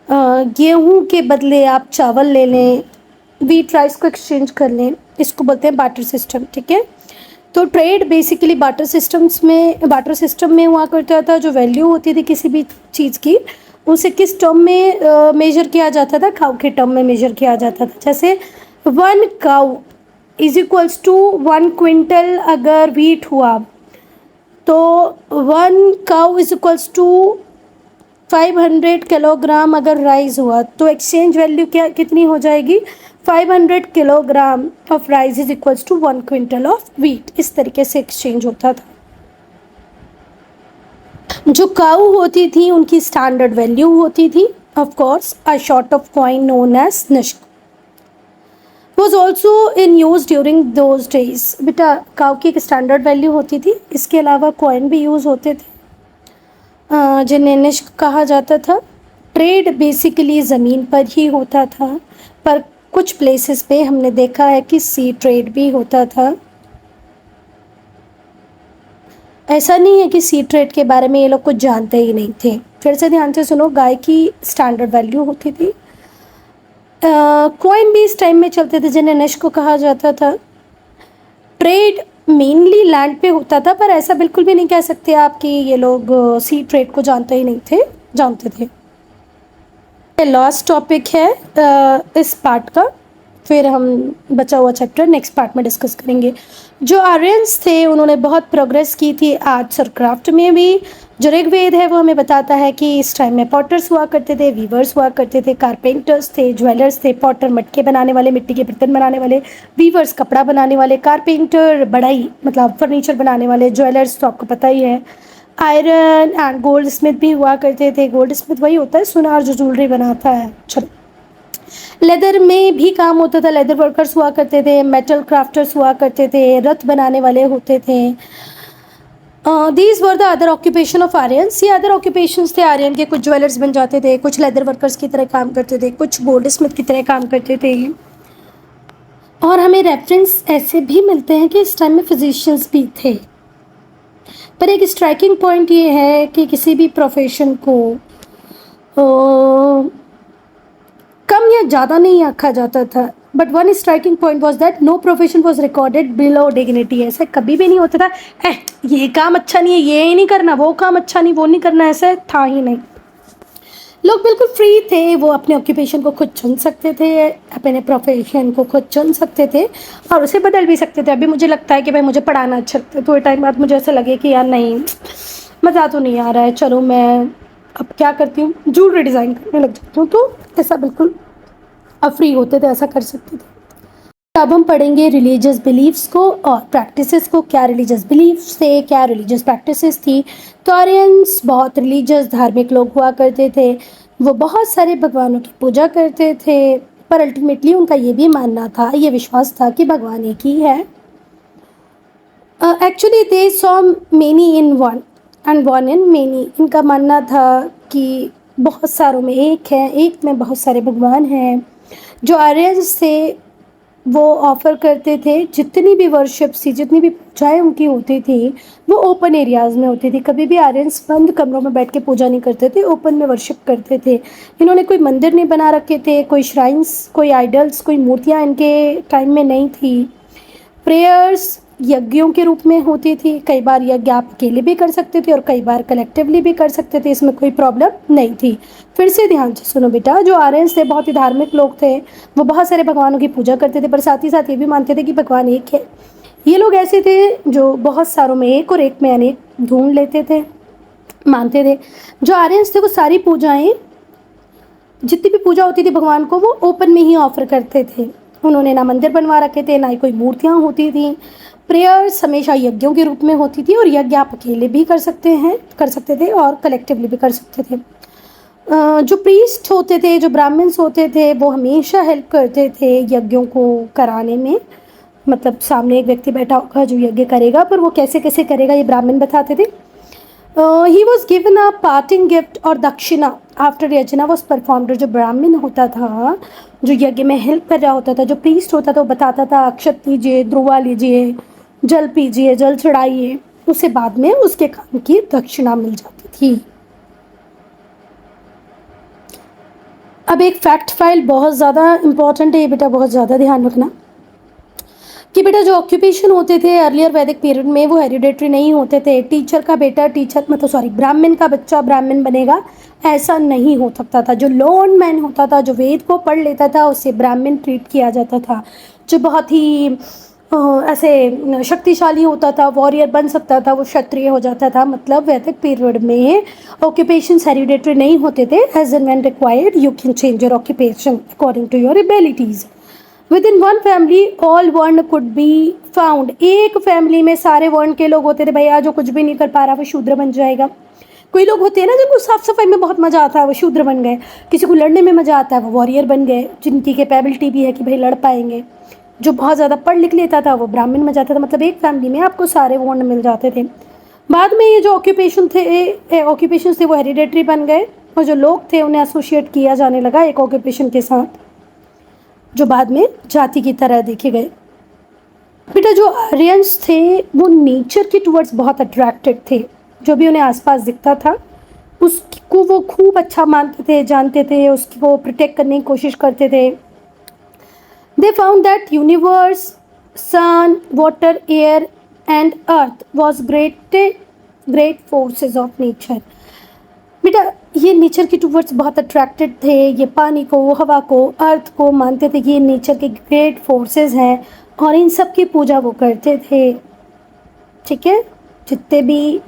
Speaker 1: गेहूँ के बदले आप चावल ले लें, व्हीट राइस को एक्सचेंज कर लें, इसको बोलते हैं बार्टर सिस्टम, ठीक है। तो ट्रेड बेसिकली बार्टर सिस्टम में हुआ करता था। जो वैल्यू होती थी किसी भी चीज़ की, उसे किस टर्म में मेजर किया जाता था? काऊ के टर्म में मेजर किया जाता था। जैसे 1 cow is equals to 1 quintal अगर व्हीट हुआ, तो 1 cow is equals to 500 kilogram अगर राइस हुआ, तो एक्सचेंज वैल्यू क्या कितनी हो जाएगी? 500 kilogram of rice is equals to 1 quintal of wheat. इस तरीके से एक्सचेंज होता था। जो काऊ होती थी उनकी स्टैंडर्ड वैल्यू होती थी, of course a sort of coin known as nishka was also in use during those days। बेटा काऊ की एक स्टैंडर्ड वैल्यू होती थी, इसके अलावा कॉइन भी यूज़ होते थे जिन्हें निश्क कहा जाता था। ट्रेड बेसिकली ज़मीन पर ही होता था, पर कुछ प्लेसेस पे हमने देखा है कि सी ट्रेड भी होता था। ऐसा नहीं है कि सी ट्रेड के बारे में ये लोग कुछ जानते ही नहीं थे। फिर से ध्यान से सुनो, गाय की स्टैंडर्ड वैल्यू होती थी। कॉइन भी इस टाइम में चलते थे जिन्हें निश्क कहा जाता था। ट्रेड मेनली लैंड पे होता था, पर ऐसा बिल्कुल भी नहीं कह सकते आप कि ये लोग सी ट्रेड को जानते ही नहीं थे, जानते थे। लास्ट टॉपिक है इस पार्ट का, फिर हम बचा हुआ चैप्टर नेक्स्ट पार्ट में डिस्कस करेंगे। जो आर्यंस थे उन्होंने बहुत प्रोग्रेस की थी आर्ट्स और क्राफ्ट में भी। जो ऋग्वेद है वो हमें बताता है कि इस टाइम में पॉटर्स हुआ करते थे, वीवर्स हुआ करते थे, कारपेंटर्स थे, ज्वेलर्स थे। पॉटर मटके बनाने वाले, मिट्टी के बर्तन बनाने वाले, वीवर्स कपड़ा बनाने वाले, कारपेंटर बढ़ई मतलब फर्नीचर बनाने वाले, ज्वेलर्स तो आपको पता ही है। आयरन एंड गोल्ड स्मिथ भी हुआ करते थे। गोल्ड स्मिथ वही होता है सुनार जो ज्वेलरी बनाता है। चलो, लेदर में भी काम होता था, लेदर वर्कर्स हुआ करते थे, मेटल क्राफ्टर्स हुआ करते थे, रथ बनाने वाले होते थे। These were the other occupation of Aryans. ये अदर ऑक्यूपेशंस थे आर्यन के। कुछ ज्वेलर्स बन जाते थे, कुछ लेदर वर्कर्स की तरह काम करते थे, कुछ गोल्ड स्मिथ की तरह काम करते थे। और हमें रेफरेंस ऐसे भी मिलते हैं कि इस टाइम में फिजिशियंस भी थे। पर एक स्ट्राइकिंग पॉइंट ये है कि किसी भी प्रोफेशन को कम या ज़्यादा नहीं आंका जाता था। But one striking point was that no profession was recorded below dignity. ऐसा कभी भी नहीं होता था ये काम अच्छा नहीं है, ये नहीं करना, वो काम अच्छा नहीं, वो नहीं करना, ऐसा था ही नहीं। लोग बिल्कुल फ्री थे, वो अपने ऑक्यूपेशन को खुद चुन सकते थे, अपने प्रोफेशन को खुद चुन सकते थे और उसे बदल भी सकते थे। अभी मुझे लगता है कि भाई मुझे पढ़ाना अच्छा लगता है, थोड़े टाइम बाद मुझे ऐसा लगे कि यार नहीं, मज़ा तो नहीं आ रहा है, चलो मैं अब क्या करती हूँ, ज्वेलरी डिज़ाइन करने लग जाती हूँ। तो ऐसा बिल्कुल अब फ्री होते थे, ऐसा कर सकते थे। अब हम पढ़ेंगे रिलीजियस बिलीव्स को और प्रैक्टिसेस को। क्या रिलीजियस बिलीव्स थे, क्या रिलीजियस प्रैक्टिसेस थी। तो आर्यंस बहुत रिलीजियस धार्मिक लोग हुआ करते थे। वो बहुत सारे भगवानों की पूजा करते थे, पर अल्टीमेटली उनका ये भी मानना था, ये विश्वास था कि भगवान एक ही है। Actually they saw many in one and one in many. इनका मानना था कि बहुत सारों में एक है, एक में बहुत सारे भगवान हैं। जो आर्यंस थे वो ऑफ़र करते थे जितनी भी वर्शिप्स थी, जितनी भी पूजाएँ उनकी होती थी, वो ओपन एरियाज़ में होती थी। कभी भी आर्यंस बंद कमरों में बैठ के पूजा नहीं करते थे, ओपन में वर्शिप करते थे। इन्होंने कोई मंदिर नहीं बना रखे थे, कोई श्राइन्स, कोई आइडल्स, कोई मूर्तियाँ इनके टाइम में नहीं थी। प्रेयर्स यज्ञों के रूप में होती थी। कई बार यज्ञ आप अकेले भी कर सकते थे और कई बार कलेक्टिवली भी कर सकते थे, इसमें कोई प्रॉब्लम नहीं थी। फिर से ध्यान से सुनो बेटा, जो आर्यंस थे बहुत ही धार्मिक लोग थे, वो बहुत सारे भगवानों की पूजा करते थे, पर साथ ही साथ ये भी मानते थे कि भगवान एक है। ये लोग ऐसे थे जो बहुत सारों में एक और एक में अनेक ढूंढ लेते थे, मानते थे। जो आर्यंस थे वो सारी पूजाएं, जितनी भी पूजा होती थी भगवान को, वो ओपन में ही ऑफर करते थे। उन्होंने ना मंदिर बनवा रखे थे, ना ही कोई मूर्तियाँ होती थी। प्रेयर्स हमेशा यज्ञों के रूप में होती थी और यज्ञ आप अकेले भी कर सकते थे और कलेक्टिवली भी कर सकते थे। जो प्रीस्ट होते थे, जो ब्राह्मण्स होते थे, वो हमेशा हेल्प करते थे यज्ञों को कराने में। मतलब सामने एक व्यक्ति बैठा होगा जो यज्ञ करेगा, पर वो कैसे कैसे करेगा ये ब्राह्मण बताते थे। He was given a parting gift और दक्षिणा आफ्टर यज्ञ वॉज परफॉर्म्ड। जो ब्राह्मण होता था, जो यज्ञ में हेल्प कर रहा होता था, जो प्रीस्ट होता था, वो बताता था अक्षत लीजिए, ध्रुवा लीजिए, जल पीजिए, जल चढ़ाइए, उसे बाद में उसके काम की दक्षिणा मिल जाती थी। अब एक फैक्ट फाइल बहुत ज़्यादा इम्पॉर्टेंट है, ये बेटा बहुत ज़्यादा ध्यान रखना कि बेटा जो ऑक्यूपेशन होते थे अर्लियर वैदिक पीरियड में, वो हेरिडेटरी नहीं होते थे। टीचर का बेटा ब्राह्मण का बच्चा ब्राह्मण बनेगा, ऐसा नहीं हो सकता था। जो लॉर्न मैन होता था, जो वेद को पढ़ लेता था, उसे ब्राह्मण ट्रीट किया जाता था। जो बहुत ही ऐसे शक्तिशाली होता था, वॉरियर बन सकता था, वो क्षत्रिय हो जाता था। मतलब वैदिक पीरियड में ऑक्यूपेशंस हेरिडेटरी नहीं होते थे। As and when required you can change your occupation according to your abilities. Within one family all varna could be found. एक फैमिली में सारे वर्ण के लोग होते थे। भैया जो कुछ भी नहीं कर पा रहा वो शूद्र बन जाएगा। कोई लोग होते हैं ना जिनको साफ सफाई में बहुत मज़ा आता है, वो शूद्र बन गए। किसी को लड़ने में मज़ा आता है, वो वॉरियर बन गए। जिनकी कैपेबिलिटी भी है कि भाई लड़ पाएंगे। जो बहुत ज़्यादा पढ़ लिख लेता था वो ब्राह्मण में जाता था। मतलब एक फैमिली में आपको सारे वर्ण मिल जाते थे। बाद में ये जो ऑक्यूपेशन थे वो हेरिडेटरी बन गए और जो लोग थे उन्हें एसोसिएट किया जाने लगा एक ऑक्यूपेशन के साथ, जो बाद में जाति की तरह देखे गए। बेटा जो आर्यंस थे वो नेचर के टुवर्ड्स बहुत अट्रैक्टेड थे। जो भी उन्हें आसपास दिखता था उसको वो खूब अच्छा मानते थे, जानते थे, उसको प्रोटेक्ट करने की कोशिश करते थे। They found that universe, sun, water, air and earth was great forces of nature. बेटा ये नेचर के टूवर्ड्स बहुत अट्रैक्टेड थे। ये पानी को, हवा को, अर्थ को मानते थे कि ये नेचर के ग्रेट फोर्सेस हैं और इन सब की पूजा वो करते थे। ठीक है, जितने भी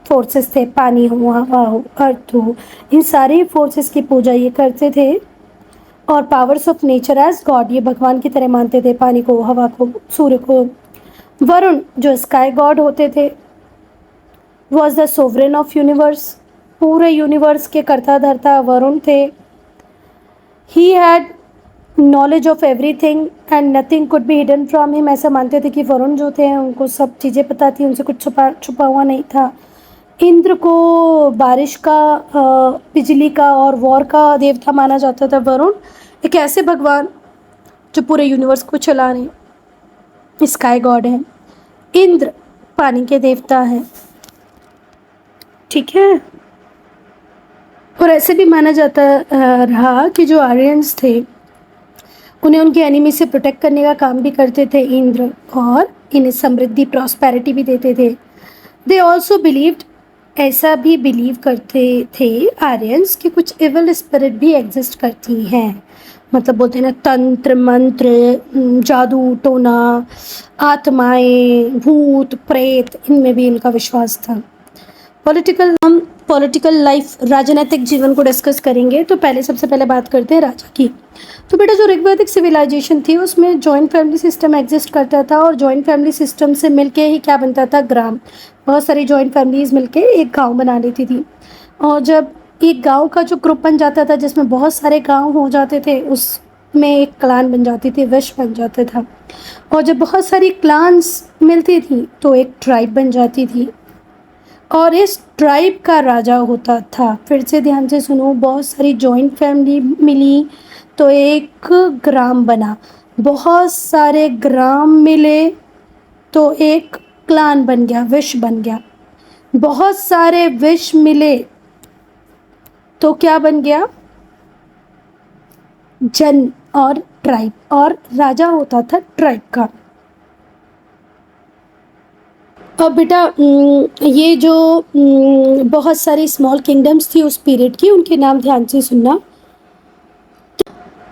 Speaker 1: फोर्सेस थे, पानी हो, हवा हो, अर्थ हो, इन सारे फोर्सेस की पूजा ये करते थे। और powers of nature as god, ये भगवान की तरह मानते थे। पानी को, हवा को, सूर्य को। वरुण जो स्काई गॉड होते थे was the sovereign of universe. पूरे यूनिवर्स के कर्ता धर्ता वरुण थे। He had knowledge of everything and nothing could be hidden from him. ऐसा मानते थे कि वरुण जो थे उनको सब चीज़ें पता थी, उनसे कुछ छुपा हुआ नहीं था। इंद्र को बारिश का, बिजली का और वॉर का देवता माना जाता था। वरुण एक ऐसे भगवान जो पूरे यूनिवर्स को चला रहे, स्काई गॉड है। इंद्र पानी के देवता हैं। ठीक है, और ऐसे भी माना जाता रहा कि जो आर्यंस थे उन्हें उनके एनिमी से प्रोटेक्ट करने का काम भी करते थे इंद्र, और इन्हें समृद्धि, प्रॉस्पेरिटी भी देते थे। दे ऑल्सो बिलीव्ड, ऐसा भी बिलीव करते थे आर्यंस कि कुछ इवल स्पिरिट भी एग्जिस्ट करती हैं। मतलब बोलते हैं ना, तंत्र मंत्र, जादू टोना, आत्माएं, भूत प्रेत, इनमें भी इनका विश्वास था। पॉलिटिकल लाइफ, राजनीतिक जीवन को डिस्कस करेंगे। तो सबसे पहले बात करते हैं राजा की। तो बेटा जो ऋग्वैदिक सिविलाइजेशन थी उसमें जॉइंट फैमिली सिस्टम एग्जिस्ट करता था और जॉइंट फैमिली सिस्टम से मिलके ही क्या बनता था, ग्राम। बहुत सारी जॉइंट फैमिलीज मिलके एक गांव बना लेती थी। और जब एक गांव का जो ग्रुप बन जाता था जिसमें बहुत सारे गांव हो जाते थे, में एक क्लान बन जाती थी, विश बन जाता था। और जब बहुत सारी क्लान्स मिलती थी तो एक ट्राइब बन जाती थी और इस ट्राइब का राजा होता था। फिर से ध्यान से सुनो, बहुत सारी जॉइंट फैमिली मिली तो एक ग्राम बना, बहुत सारे ग्राम मिले तो एक क्लान बन गया, विश बन गया, बहुत सारे विश मिले तो क्या बन गया, जन और ट्राइब, और राजा होता था ट्राइब का। अब बेटा ये जो बहुत सारी स्मॉल किंगडम्स थी उस पीरियड की, उनके नाम ध्यान से सुनना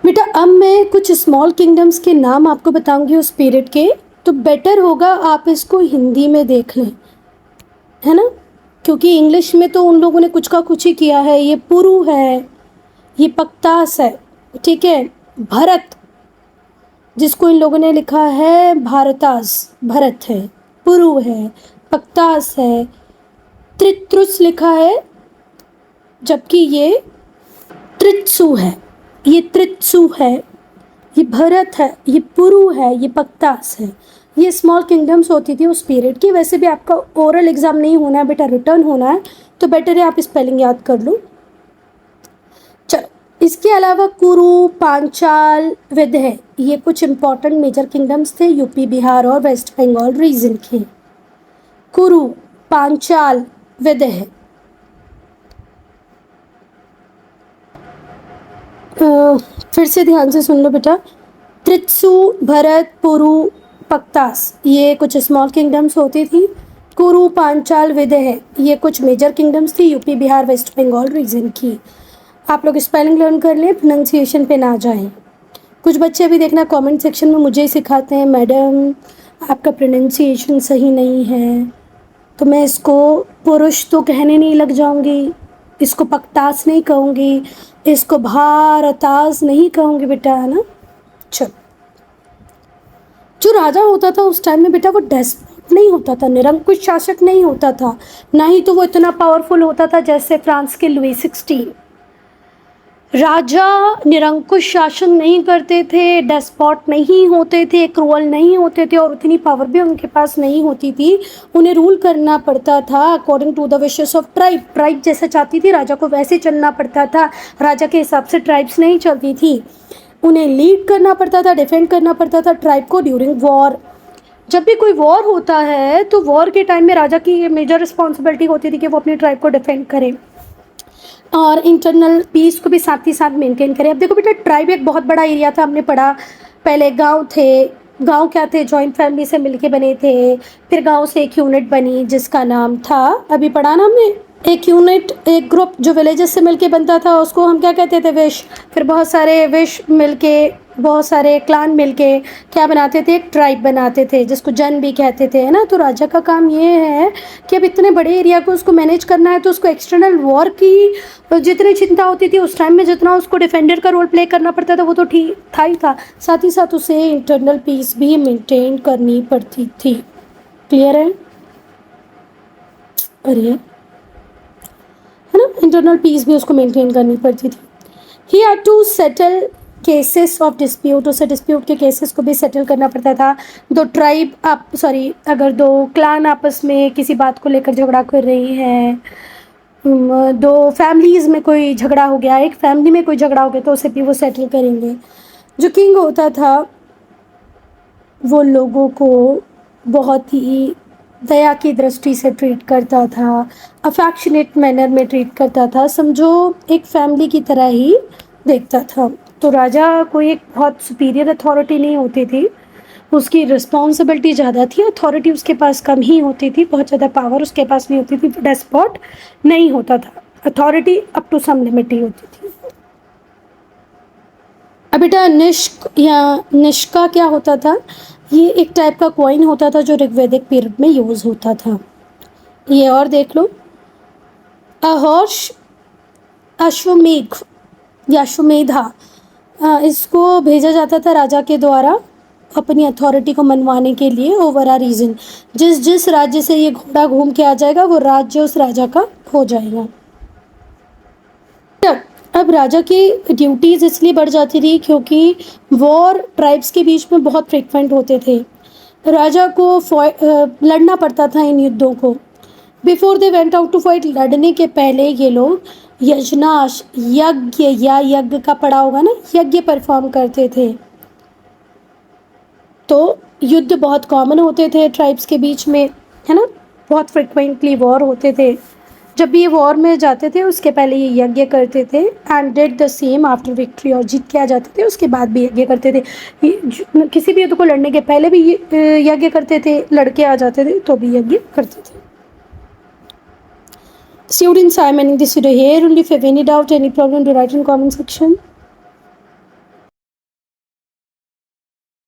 Speaker 1: बेटा। अब मैं कुछ स्मॉल किंगडम्स के नाम आपको बताऊंगी उस पीरियड के, तो बेटर होगा आप इसको हिंदी में देख लें, है ना, क्योंकि इंग्लिश में तो उन लोगों ने कुछ का कुछ ही किया है। ये पुरु है, ये पक्तास है, ठीक है, भरत जिसको इन लोगों ने लिखा है भारतास, भरत है, पुरु है, पक्तास है, त्रित्रुस लिखा है, जबकि ये त्रित्सु है, ये त्रित्सु है, ये भरत है, ये पुरु है, ये पक्तास है। ये स्मॉल किंगडम्स होती थी उस पीरियड की। वैसे भी आपका ओरल एग्जाम नहीं होना है बेटा, रिटर्न होना है, तो बेटर है आप स्पेलिंग याद कर लो। चलो, इसके अलावा कुरु, पांचाल, विदय, ये कुछ इंपॉर्टेंट मेजर किंगडम्स थे यूपी, बिहार और वेस्ट बंगाल रीजन के। कुरु, पांचाल, विदय। फिर से ध्यान से सुन लो बेटा, त्रित्सु, भरत, पुरु, पक्तास, ये कुछ स्मॉल किंगडम्स होती थी। कुरु, पांचाल, विदय, ये कुछ मेजर किंगडम्स थी यूपी, बिहार, वेस्ट बंगाल रीजन की। आप लोग स्पेलिंग लर्न कर लें, प्रोनाउंसिएशन पे ना जाएं। कुछ बच्चे अभी देखना कमेंट सेक्शन में मुझे ही सिखाते हैं, मैडम आपका प्रोनाउंसिएशन सही नहीं है, तो मैं इसको पुरुष तो कहने नहीं लग जाऊंगी, इसको पक्तास नहीं कहूँगी, इसको भारतास नहीं कहूँगी बेटा, है ना। चलो, जो राजा होता था उस टाइम में बेटा वो डेस्पोट नहीं होता था, निरंकुश शासक नहीं होता था, ना ही तो वो इतना पावरफुल होता था जैसे फ्रांस के लुई 16। राजा निरंकुश शासन नहीं करते थे, डेस्पॉट नहीं होते थे, क्रूअल नहीं होते थे और उतनी पावर भी उनके पास नहीं होती थी। उन्हें रूल करना पड़ता था according to the wishes of tribe. Tribe जैसा चाहती थी राजा को वैसे चलना पड़ता था, राजा के हिसाब से ट्राइब्स नहीं चलती थी। उन्हें लीड करना पड़ता था, डिफेंड करना पड़ता था ट्राइब को ड्यूरिंग वॉर। जब भी कोई वॉर होता है तो वॉर के टाइम में राजा की मेजर रिस्पॉन्सिबिलिटी होती थी कि वो अपनी ट्राइब को डिफेंड करे और इंटरनल पीस को भी साथ ही साथ मेंटेन करें। अब देखो बेटा, ट्राइब एक बहुत बड़ा एरिया था, हमने पढ़ा। पहले गांव थे, गांव क्या थे, जॉइंट फैमिली से मिलके बने थे। फिर गांव से एक यूनिट बनी जिसका नाम था, अभी पढ़ा ना हमने, एक यूनिट, एक ग्रुप जो विलेजेस से मिलके बनता था उसको हम क्या कहते थे, विश। फिर बहुत सारे विश मिलके, बहुत सारे क्लान मिलके क्या बनाते थे, एक ट्राइब बनाते थे जिसको जन भी कहते थे, है ना। तो राजा का काम ये है कि अब इतने बड़े एरिया को उसको मैनेज करना है, तो उसको एक्सटर्नल वॉर की जितनी चिंता होती थी उस टाइम में, जितना उसको डिफेंडर का रोल प्ले करना पड़ता था वो तो ठीक था ही था, साथ ही साथ उसे इंटरनल पीस भी मेंटेन करनी पड़ती थी। क्लियर है? अरे है ना, इंटरनल पीस भी उसको मेंटेन करनी पड़ती थी। He had to settle cases of dispute, उसे डिस्प्यूट के केसेस को भी सेटल करना पड़ता था। अगर दो क्लान आपस में किसी बात को लेकर झगड़ा कर रही हैं, दो फैमिलीज़ में कोई झगड़ा हो गया, एक फैमिली में कोई झगड़ा हो गया, तो उसे भी वो सेटल करेंगे। जो किंग होता था वो लोगों को बहुत ही दया की दृष्टि से ट्रीट करता था, अफेक्शनेट मैनर में ट्रीट करता था, समझो एक फैमिली की तरह ही देखता था। तो राजा कोई एक बहुत सुपीरियर अथॉरिटी नहीं होती थी, उसकी रिस्पॉन्सिबिलिटी ज़्यादा थी, अथॉरिटी उसके पास कम ही होती थी, बहुत ज़्यादा पावर उसके पास नहीं होती थी, डेस्पॉट नहीं होता था, authority up to some limit ही होती थी। अब बेटा निष्क या निष्का क्या होता था, ये एक टाइप का कॉइन होता था जो ऋग्वैदिक पीरियड में यूज़ होता था। ये और देख लो, अहर्ष, अश्वमेघ या अश्वमेधा, इसको भेजा जाता था राजा के द्वारा अपनी अथॉरिटी को मनवाने के लिए ओवर अ रीजन। जिस जिस राज्य से ये घोड़ा घूम के आ जाएगा वो राज्य उस राजा का हो जाएगा। अब राजा की ड्यूटीज़ इसलिए बढ़ जाती थी क्योंकि वॉर ट्राइब्स के बीच में बहुत फ्रिक्वेंट होते थे। राजा को लड़ना पड़ता था इन युद्धों को। Before they went out to fight, लड़ने के पहले ये लोग यजनाश, यज्ञ या यज्ञ का पड़ा होगा ना, यज्ञ परफॉर्म करते थे। तो युद्ध बहुत कॉमन होते थे ट्राइब्स के बीच में, है ना, बहुत फ्रिक्वेंटली वॉर होते थे। जब भी ये वॉर में जाते थे उसके पहले ये यज्ञ करते थे and did the same after victory, और जीत के आ जाते थे उसके बाद भी यज्ञ करते थे। किसी भी युद्ध को लड़ने के पहले भी यज्ञ करते थे, लड़के आ जाते थे तो भी यज्ञ करते थे। Students, I am ending this video here. Only if you have any doubt, any problem, do write in comment section.